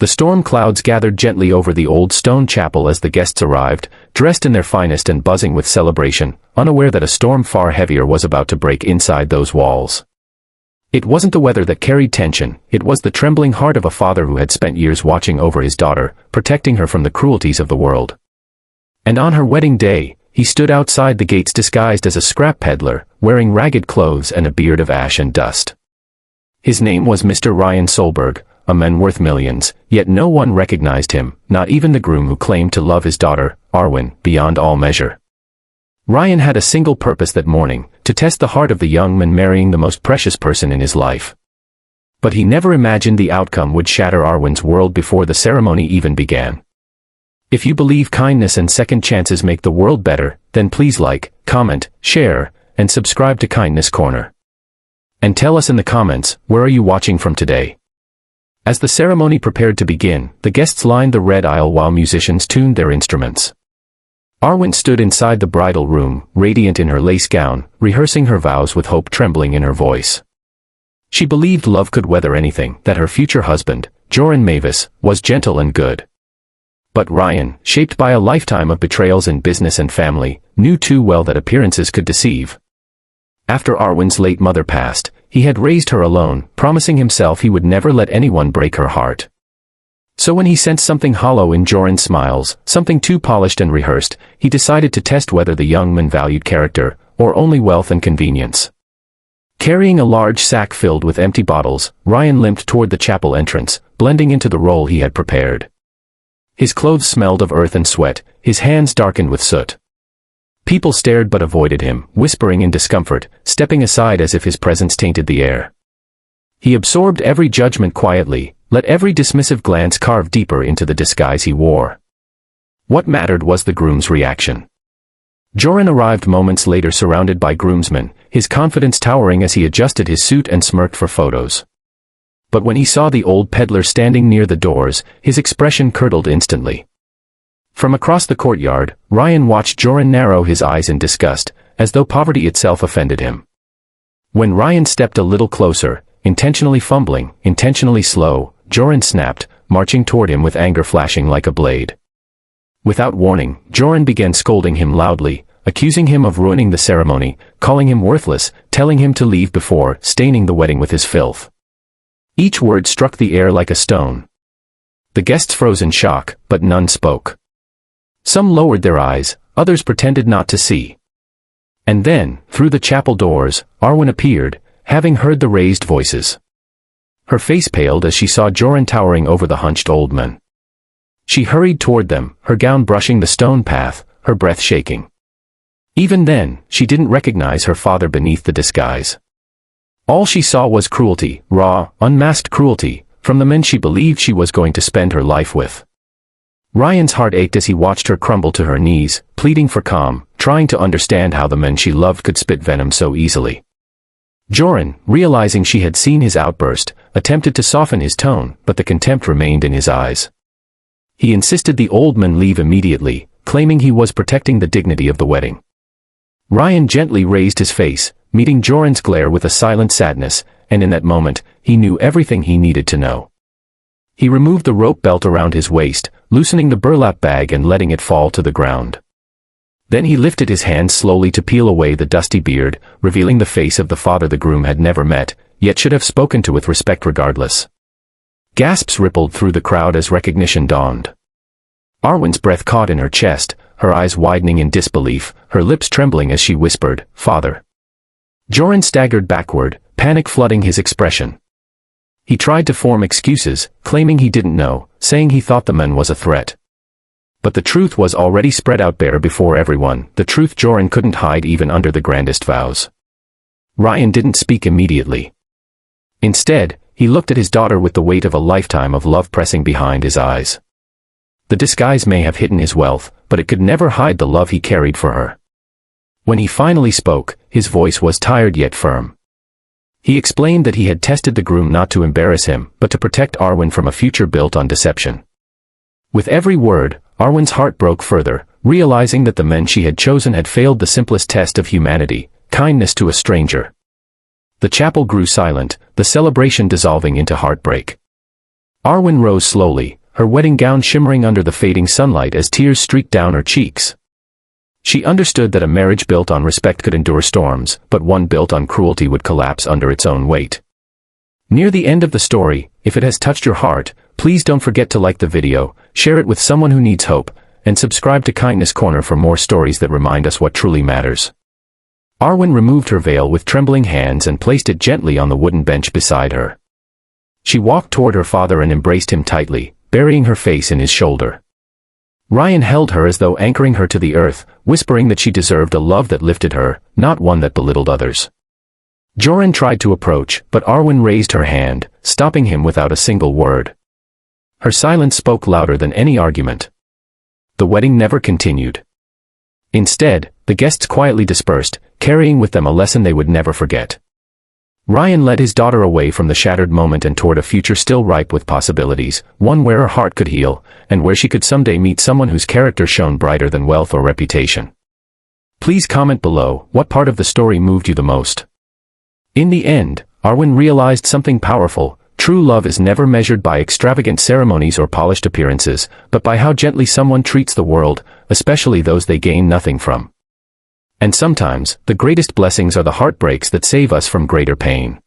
The storm clouds gathered gently over the old stone chapel as the guests arrived, dressed in their finest and buzzing with celebration, unaware that a storm far heavier was about to break inside those walls. It wasn't the weather that carried tension, it was the trembling heart of a father who had spent years watching over his daughter, protecting her from the cruelties of the world. And on her wedding day, he stood outside the gates disguised as a scrap peddler, wearing ragged clothes and a beard of ash and dust. His name was Mr. Ryan Solberg, a man worth millions, yet no one recognized him, not even the groom who claimed to love his daughter, Arwen, beyond all measure. Ryan had a single purpose that morning, to test the heart of the young man marrying the most precious person in his life. But he never imagined the outcome would shatter Arwen's world before the ceremony even began. If you believe kindness and second chances make the world better, then please like, comment, share, and subscribe to Kindness Corner. And tell us in the comments, where are you watching from today? As the ceremony prepared to begin, the guests lined the red aisle while musicians tuned their instruments. Arwen stood inside the bridal room, radiant in her lace gown, rehearsing her vows with hope trembling in her voice. She believed love could weather anything, that her future husband, Joran Mavis, was gentle and good. But Ryan, shaped by a lifetime of betrayals in business and family, knew too well that appearances could deceive. After Arwen's late mother passed, he had raised her alone, promising himself he would never let anyone break her heart. So when he sensed something hollow in Joran's smiles, something too polished and rehearsed, he decided to test whether the young man valued character, or only wealth and convenience. Carrying a large sack filled with empty bottles, Ryan limped toward the chapel entrance, blending into the role he had prepared. His clothes smelled of earth and sweat, his hands darkened with soot. People stared but avoided him, whispering in discomfort, stepping aside as if his presence tainted the air. He absorbed every judgment quietly, let every dismissive glance carve deeper into the disguise he wore. What mattered was the groom's reaction. Joran arrived moments later surrounded by groomsmen, his confidence towering as he adjusted his suit and smirked for photos. But when he saw the old peddler standing near the doors, his expression curdled instantly. From across the courtyard, Ryan watched Joran narrow his eyes in disgust, as though poverty itself offended him. When Ryan stepped a little closer, intentionally fumbling, intentionally slow, Joran snapped, marching toward him with anger flashing like a blade. Without warning, Joran began scolding him loudly, accusing him of ruining the ceremony, calling him worthless, telling him to leave before staining the wedding with his filth. Each word struck the air like a stone. The guests froze in shock, but none spoke. Some lowered their eyes, others pretended not to see. And then, through the chapel doors, Arwen appeared, having heard the raised voices. Her face paled as she saw Joran towering over the hunched old man. She hurried toward them, her gown brushing the stone path, her breath shaking. Even then, she didn't recognize her father beneath the disguise. All she saw was cruelty, raw, unmasked cruelty, from the men she believed she was going to spend her life with. Ryan's heart ached as he watched her crumble to her knees, pleading for calm, trying to understand how the men she loved could spit venom so easily. Joran, realizing she had seen his outburst, attempted to soften his tone, but the contempt remained in his eyes. He insisted the old man leave immediately, claiming he was protecting the dignity of the wedding. Ryan gently raised his face, meeting Joran's glare with a silent sadness, and in that moment, he knew everything he needed to know. He removed the rope belt around his waist, loosening the burlap bag and letting it fall to the ground. Then he lifted his hands slowly to peel away the dusty beard, revealing the face of the father the groom had never met, yet should have spoken to with respect regardless. Gasps rippled through the crowd as recognition dawned. Arwen's breath caught in her chest, her eyes widening in disbelief, her lips trembling as she whispered, "Father." Joran staggered backward, panic flooding his expression. He tried to form excuses, claiming he didn't know, saying he thought the man was a threat. But the truth was already spread out bare before everyone, the truth Joran couldn't hide even under the grandest vows. Ryan didn't speak immediately. Instead, he looked at his daughter with the weight of a lifetime of love pressing behind his eyes. The disguise may have hidden his wealth, but it could never hide the love he carried for her. When he finally spoke, his voice was tired yet firm. He explained that he had tested the groom not to embarrass him, but to protect Arwen from a future built on deception. With every word, Arwen's heart broke further, realizing that the men she had chosen had failed the simplest test of humanity, kindness to a stranger. The chapel grew silent, the celebration dissolving into heartbreak. Arwen rose slowly, her wedding gown shimmering under the fading sunlight as tears streaked down her cheeks. She understood that a marriage built on respect could endure storms, but one built on cruelty would collapse under its own weight. Near the end of the story, if it has touched your heart, please don't forget to like the video, share it with someone who needs hope, and subscribe to Kindness Corner for more stories that remind us what truly matters. Arwen removed her veil with trembling hands and placed it gently on the wooden bench beside her. She walked toward her father and embraced him tightly, burying her face in his shoulder. Ryan held her as though anchoring her to the earth, whispering that she deserved a love that lifted her, not one that belittled others. Joran tried to approach, but Arwen raised her hand, stopping him without a single word. Her silence spoke louder than any argument. The wedding never continued. Instead, the guests quietly dispersed, carrying with them a lesson they would never forget. Ryan led his daughter away from the shattered moment and toward a future still ripe with possibilities, one where her heart could heal, and where she could someday meet someone whose character shone brighter than wealth or reputation. Please comment below, what part of the story moved you the most? In the end, Arwen realized something powerful. True love is never measured by extravagant ceremonies or polished appearances, but by how gently someone treats the world, especially those they gain nothing from. And sometimes, the greatest blessings are the heartbreaks that save us from greater pain.